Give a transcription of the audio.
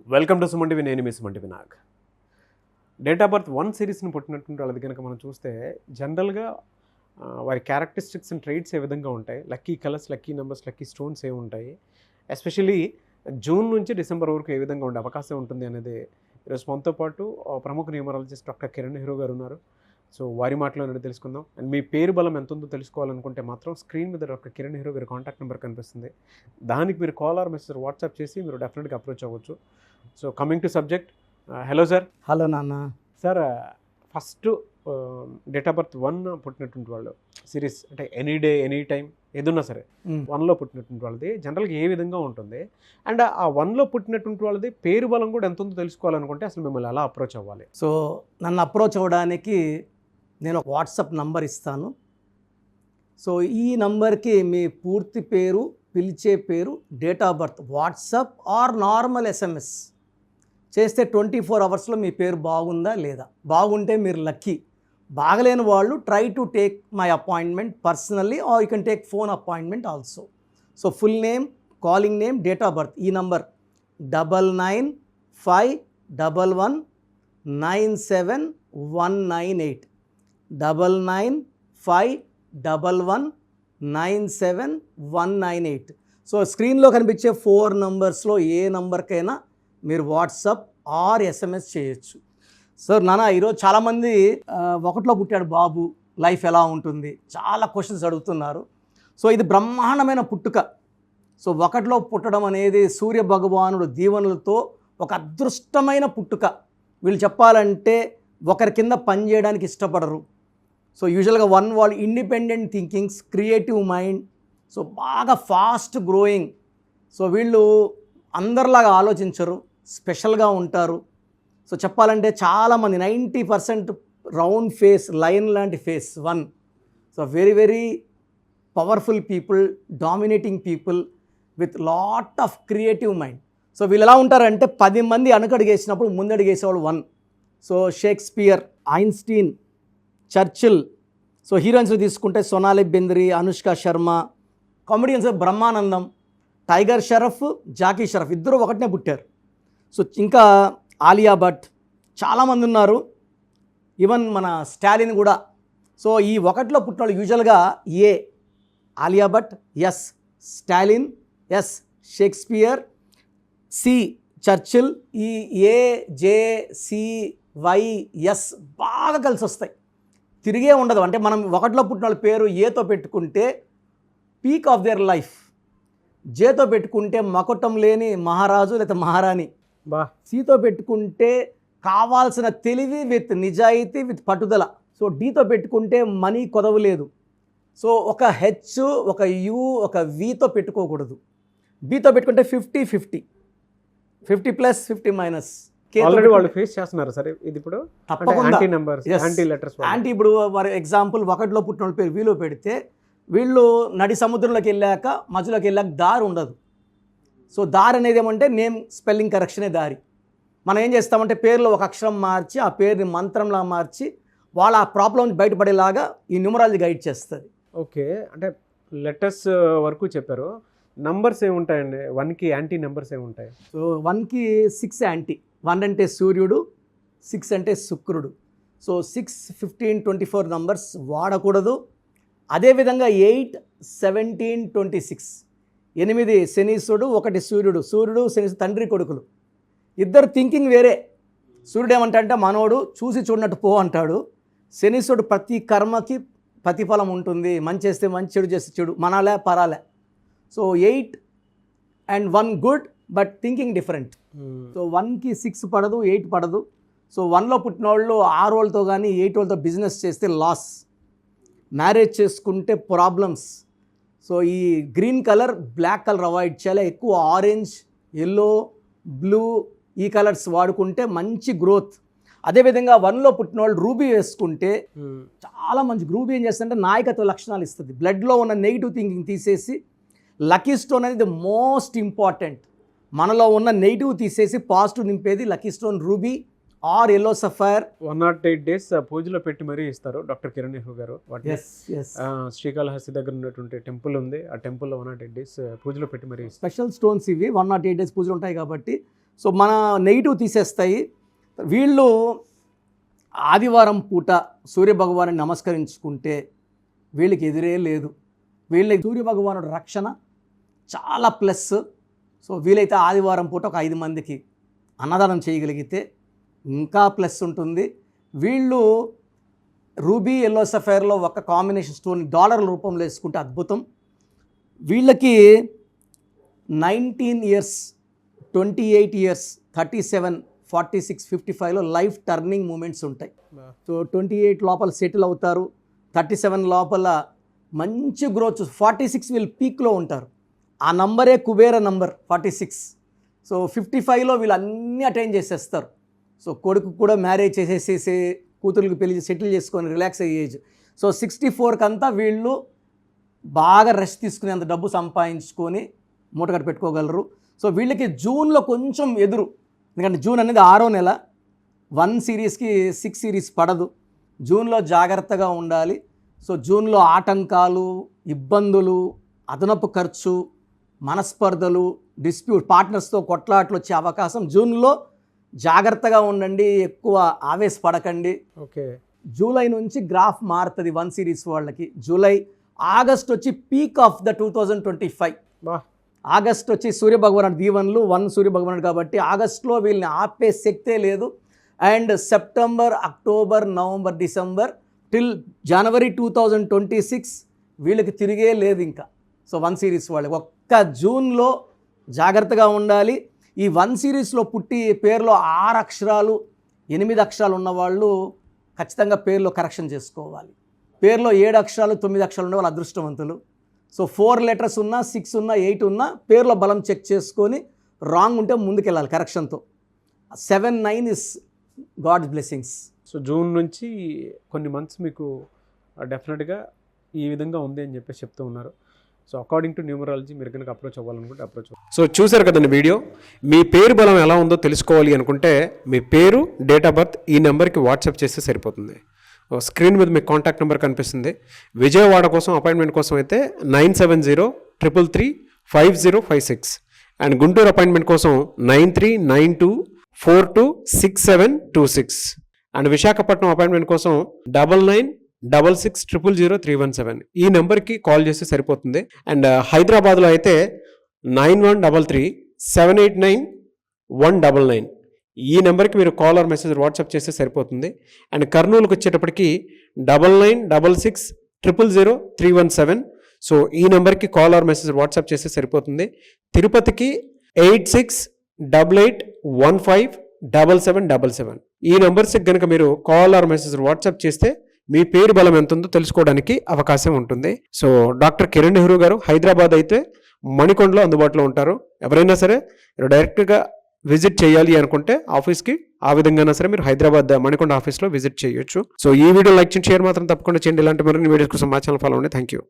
Welcome to Suman TV. నేను మీ Suman TV Nag. Date of birth 1 సిరీస్ని పుట్టినటువంటి వాళ్ళది కనుక మనం చూస్తే జనరల్గా వారి క్యారెక్టరిస్టిక్స్ అండ్ ట్రైట్స్ ఏ విధంగా ఉంటాయి, lucky colours, lucky numbers, lucky stones ఏ ఉంటాయి, ఎస్పెషల్లీ జూన్ నుంచి డిసెంబర్ వరకు ఏ విధంగా ఉండే అవకాశం ఉంటుంది అనేది ఈరోజు మనతో పాటు ప్రముఖ న్యూమరాలజిస్ట్ డాక్టర్ కిరణ్ హీరో గారు ఉన్నారు. సో వారి మాటలో అనేది తెలుసుకుందాం. అండ్ మీ పేరు బలం ఎంత ఉందో తెలుసుకోవాలనుకుంటే మాత్రం స్క్రీన్ మీద డాక్టర్ కిరణ్ హీరో గారి కాంటాక్ట్ నెంబర్ కనిపిస్తుంది. దానికి మీరు కాల్ ఆర్ మెసేజ్ వాట్సాప్ చేసి మీరు డెఫినెట్గా అప్రోచ్ అవ్వచ్చు. So coming to subject, hello sir. Hello నాన్న. Sir, first date of birth 1 పుట్టినటువంటి వాళ్ళు సిరీస్ అంటే ఎనీ డే ఎనీ టైం ఏదున్నా సరే 1లో పుట్టినటువంటి వాళ్ళది జనరల్గా ఏ విధంగా ఉంటుంది, అండ్ ఆ 1లో పుట్టినటువంటి వాళ్ళది పేరు బలం కూడా ఎంత ఉందో తెలుసుకోవాలనుకుంటే అసలు మిమ్మల్ని ఎలా అప్రోచ్ అవ్వాలి? సో నన్ను అప్రోచ్ అవ్వడానికి నేను ఒక వాట్సాప్ నంబర్ ఇస్తాను. సో ఈ నంబర్కి మీ పూర్తి పేరు, పిలిచే పేరు, date of birth, WhatsApp or normal SMS చేస్తే 24 అవర్స్లో మీ పేరు బాగుందా లేదా, బాగుంటే మీరు లక్కీ, బాగలేని వాళ్ళు try to take my appointment personally or you can take phone appointment also. So full name, calling name, date of birth, ఈ నంబర్ 995111971998 995111971998. సో స్క్రీన్లో కనిపించే 4 నంబర్స్లో ఏ నంబర్కైనా మీరు వాట్సాప్ ఆర్ ఎస్ఎంఎస్ చేయొచ్చు. సార్ నాన్న, ఈరోజు చాలామంది 1లో పుట్టాడు బాబు, లైఫ్ ఎలా ఉంటుంది, చాలా క్వశ్చన్స్ అడుగుతున్నారు. సో ఇది బ్రహ్మాండమైన పుట్టుక. సో 1లో పుట్టడం అనేది సూర్య భగవానుడు దీవెనలతో ఒక అదృష్టమైన పుట్టుక. వీళ్ళు చెప్పాలంటే ఒకరి కింద పనిచేయడానికి ఇష్టపడరు. సో యూజువల్గా 1 వాళ్ళు independent thinkings, creative mind, so బాగా ఫాస్ట్ గ్రోయింగ్. సో వీళ్ళు అందరిలాగా ఆలోచించరు, స్పెషల్గా ఉంటారు. సో చెప్పాలంటే చాలామంది 90% రౌండ్ ఫేస్, లైన్ లాంటి face 1. So very very powerful people, dominating people with lot of creative mind. So వీళ్ళు ఎలా ఉంటారంటే 10 మంది వెనకడుగేసినప్పుడు ముందడుగేసేవాళ్ళు 1. So Shakespeare, Einstein, Churchill. So heroines తీసుకుంటే సోనాలి బెంద్రి, అనుష్క శర్మ. కామెడియన్స్ బ్రహ్మానందం, టైగర్ షరఫ్, జాకీ షరఫ్, ఇద్దరు ఒకటినే పుట్టారు. సో ఇంకా ఆలియా భట్, చాలామంది ఉన్నారు. ఈవెన్ మన స్టాలిన్ కూడా. సో ఈ 1లో పుట్టిన వాళ్ళు యూజువల్గా A Alia Bhatt, S Stalin, S Shakespeare, C Churchill. ఈ A, J, C, Y, S బాగా కలిసి వస్తాయి, తిరిగే ఉండదు. అంటే మనం 1లో పుట్టిన వాళ్ళ పేరు ఏతో పెట్టుకుంటే పీక్ ఆఫ్ దేర్ లైఫ్, జేతో పెట్టుకుంటే మకుటం లేని మహారాజు లేదా మహారాణి, సితో పెట్టుకుంటే కావాల్సిన తెలివి విత్ నిజాయితీ విత్ పట్టుదల. సో డీతో పెట్టుకుంటే మనీ కొదవలేదు. సో ఒక హెచ్, ఒక యు, ఒక వితో పెట్టుకోకూడదు. బీతో పెట్టుకుంటే 50-50, 50+ 50-. ఆల్రెడీ వాళ్ళు ఫేస్ చేస్తున్నారు సరే ఇది ఇప్పుడు తప్పకుండా anti numbers, anti letters. Anti ఇప్పుడు ఫర్ ఎగ్జాంపుల్ 1లో పుట్టిన వాళ్ళ పేరు వీలో పెడితే వీళ్ళు నడి సముద్రంలోకి వెళ్ళాక మధ్యలోకి వెళ్ళాక దారి ఉండదు. సో దారి అనేది ఏమంటే నేమ్ స్పెల్లింగ్ కరెక్షనే దారి. మనం ఏం చేస్తామంటే పేరులో ఒక అక్షరం మార్చి ఆ పేరుని మంత్రంలా మార్చి వాళ్ళ ఆ ప్రాబ్లం బయటపడేలాగా ఈ న్యూమరాలజీ గైడ్ చేస్తుంది. ఓకే, అంటే లెటర్స్ వరకు చెప్పారు. నంబర్స్ ఏముంటాయండి 1కి? యాంటీ నెంబర్స్ ఏముంటాయి? సో 1కి 6 యాంటీ. 1 అంటే సూర్యుడు, 6 అంటే శుక్రుడు. సో 6, 15, 24 నంబర్స్ వాడకూడదు. అదేవిధంగా 8, 17, 26, 8 శనీశ్వరుడు, 1 సూర్యుడు. సూర్యుడు శని తండ్రి కొడుకులు, ఇద్దరు థింకింగ్ వేరే. సూర్యుడు ఏమంటే మనోడు చూసి చూడనట్టు పో అంటాడు. శనీశ్వరుడు ప్రతి కర్మకి ప్రతిఫలం ఉంటుంది, మంచి చేస్తే మంచి, చెడు చేస్తే చెడు, మనాలే పరాలే. So 8 and 1 good but thinking different. So 1కి 6 పడదు, 8 పడదు. సో 1లో పుట్టిన వాళ్ళు 6 వాళ్ళతో కానీ 8 వాళ్ళతో బిజినెస్ చేస్తే లాస్, మ్యారేజ్ చేసుకుంటే ప్రాబ్లమ్స్. సో ఈ green colour, black colour avoid చేయాలి. ఎక్కువ ఆరెంజ్, ఎల్లో, బ్లూ ఈ కలర్స్ వాడుకుంటే మంచి గ్రోత్. అదేవిధంగా 1లో పుట్టిన వాళ్ళు రూబీ వేసుకుంటే చాలా మంచి. రూబీ ఏం చేస్తుందంటే నాయకత్వ లక్షణాలు ఇస్తుంది. బ్లడ్లో ఉన్న నెగిటివ్ థింకింగ్ తీసేసి, లక్కీ స్టోన్ అనేది ద మోస్ట్ ఇంపార్టెంట్. మనలో ఉన్న నెగిటివ్ తీసేసి పాజిటివ్ నింపేది lucky stone ruby or yellow sapphire. 108 days పూజలో పెట్టి మరీ ఇస్తారు డాక్టర్ కిరణ్ నెహ్రూ గారు. శ్రీకాళహస్తి దగ్గర ఉన్నటువంటి టెంపుల్ ఉంది, ఆ టెంపుల్లో 108 days పూజలో పెట్టి మరీ స్పెషల్ స్టోన్స్ ఇవి. 108 days పూజలు ఉంటాయి కాబట్టి సో మన నెగిటివ్ తీసేస్తాయి. వీళ్ళు ఆదివారం పూట సూర్యభగవాను నమస్కరించుకుంటే వీళ్ళకి ఎదురే లేదు. వీళ్ళకి సూర్యభగవానుడు రక్షణ చాలా ప్లస్. సో వీలైతే ఆదివారం పూట ఒక 5 మందికి అన్నదానం చేయగలిగితే ఇంకా ప్లస్ ఉంటుంది. వీళ్ళు రూబీ ఎల్లో సఫైర్లో ఒక కాంబినేషన్ స్టోన్ డాలర్ల రూపంలో వేసుకుంటే అద్భుతం. వీళ్ళకి 19 years, 28 years, 37, 46, 55లో life turning moments ఉంటాయి. సో 28 లోపల సెటిల్ అవుతారు, 37 లోపల మంచి గ్రోత్, 46 వీళ్ళు పీక్లో ఉంటారు. ఆ నంబరే కుబేర నంబర్ 46. సో 55లో వీళ్ళు అన్నీ అటైన్ చేసేస్తారు. సో కొడుకు కూడా మ్యారేజ్ చేసేసేసి కూతురికి పెళ్లి సెటిల్ చేసుకొని రిలాక్స్ అయ్యే ఏజ్. సో 64కి అంతా వీళ్ళు బాగా రెస్ట్ తీసుకుని అంత డబ్బు సంపాదించుకొని మూటగట్టు పెట్టుకోగలరు. సో వీళ్ళకి జూన్లో కొంచెం ఎదురు, ఎందుకంటే జూన్ అనేది 6వ నెల, 1 series-కి 6 series పడదు. జూన్లో జాగ్రత్తగా ఉండాలి. సో జూన్లో ఆటంకాలు, ఇబ్బందులు, అదనపు ఖర్చు, మనస్పర్ధలు, డిస్ప్యూట్, పార్ట్నర్స్తో కొట్లాట్లు వచ్చే అవకాశం. జూన్లో జాగ్రత్తగా ఉండండి, ఎక్కువ ఆవేశపడకండి. ఓకే. జూలై నుంచి గ్రాఫ్ మారుతుంది 1 series వాళ్ళకి. జూలై, ఆగస్ట్ వచ్చి పీక్ ఆఫ్ ద 2025. ఆగస్ట్ వచ్చి సూర్యభగవానుడు దీవెనలు, 1 సూర్యభగవానుడు కాబట్టి ఆగస్టులో వీళ్ళని ఆపే శక్తే లేదు. And September, October, November, December till జనవరి 2026 వీళ్ళకి తిరిగే లేదు ఇంకా. సో 1 series వాళ్ళకి ఒక్క జూన్లో జాగ్రత్తగా ఉండాలి. ఈ 1 series-లో పుట్టి పేరులో 6 అక్షరాలు 8 అక్షరాలు ఉన్నవాళ్ళు ఖచ్చితంగా పేరులో కరెక్షన్ చేసుకోవాలి. పేరులో 7 అక్షరాలు 9 అక్షరాలు ఉండే వాళ్ళు అదృష్టవంతులు. సో 4 letters ఉన్నా, 6 ఉన్నా, 8 ఉన్నా పేరులో బలం చెక్ చేసుకొని రాంగ్ ఉంటే ముందుకెళ్ళాలి కరెక్షన్తో. 7, 9 is God's blessings. So June నుంచి కొన్ని మంత్స్ మీకు డెఫినెట్గా ఈ విధంగా ఉంది అని చెప్పేసి చెప్తూ ఉన్నారు. సో అకార్డింగ్ టు న్యూమరాలజీ మీరు కనుక అప్రోచ్ అవ్వాలనుకుంటే అప్రోచ్ అవ్వాలి. సో చూసారు కదండి వీడియో. మీ పేరు బలం ఎలా ఉందో తెలుసుకోవాలి అనుకుంటే మీ పేరు, డేట్ ఆఫ్ బర్త్ ఈ నెంబర్కి వాట్సాప్ చేస్తే సరిపోతుంది. స్క్రీన్ మీద మీకు కాంటాక్ట్ నెంబర్ కనిపిస్తుంది. విజయవాడ కోసం అపాయింట్మెంట్ కోసం అయితే 9703335056 అండ్ గుంటూరు అపాయింట్మెంట్ కోసం 9392426726 అండ్ విశాఖపట్నం అపాయింట్మెంట్ కోసం 9966000317 ఈ నెంబర్కి కాల్ చేస్తే సరిపోతుంది. అండ్ హైదరాబాద్లో అయితే 9133789199 ఈ నెంబర్కి మీరు కాల్ ఆర్ మెసేజ్ వాట్సాప్ చేస్తే సరిపోతుంది. అండ్ కర్నూలుకి వచ్చేటప్పటికి 9966000317 సో ఈ నెంబర్కి కాల్ ఆర్ మెసేజ్ వాట్సాప్ చేస్తే సరిపోతుంది. తిరుపతికి 8688157777 ఈ నెంబర్స్కి కనుక మీరు కాల్ ఆర్ మెసేజ్ వాట్సాప్ చేస్తే మీ పేరు బలం ఎంత ఉందో తెలుసుకోవడానికి అవకాశం ఉంటుంది. సో డాక్టర్ కిరణ్ నెహ్రూ గారు హైదరాబాద్ అయితే మణికొండలో అందుబాటులో ఉంటారు. ఎవరైనా సరే మీరు డైరెక్ట్గా విజిట్ చేయాలి అనుకుంటే ఆఫీస్కి ఆ విధంగా సరే మీరు హైదరాబాద్ మణికొండ ఆఫీస్లో విజిట్ చేయొచ్చు. సో ఈ వీడియో లైక్ చేయండి, షేర్ మాత్రం తప్పకుండా చేయండి. ఇలాంటి మరిన్ని వీడియోస్ కోసం మా ఛానల్ ఫాలో అవ్వండి. Thank you.